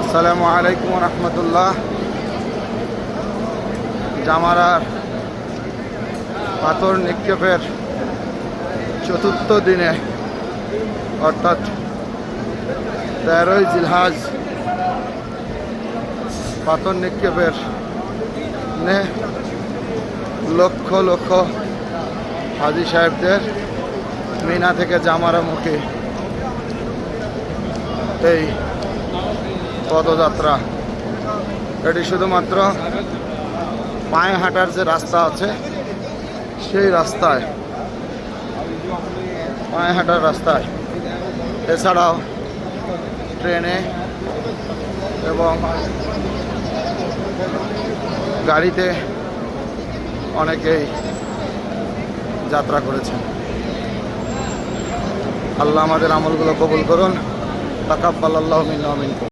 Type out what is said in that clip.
আসসালামু আলাইকুম রহমতুল্লাহ। জামারার পাথর নিক্ষেপের চতুর্থ দিনে অর্থাৎ 13ই জিলহজ পাথর নিক্ষেপের লক্ষ লক্ষ হাজী সাহেবদের মিনা থেকে জামারামুখী এই পদযাত্রা, এটি শুধুমাত্র পায়ে হাঁটার যে রাস্তা আছে সেই রাস্তায়, পায়ে হাঁটার রাস্তায়, এছাড়াও ট্রেনে এবং গাড়িতে অনেকেই যাত্রা করেছেন। আল্লাহ আমাদের আমলগুলো কবুল করুন। তাকাব্বালাল্লাহু মিন্না ওয়া মিনকুম।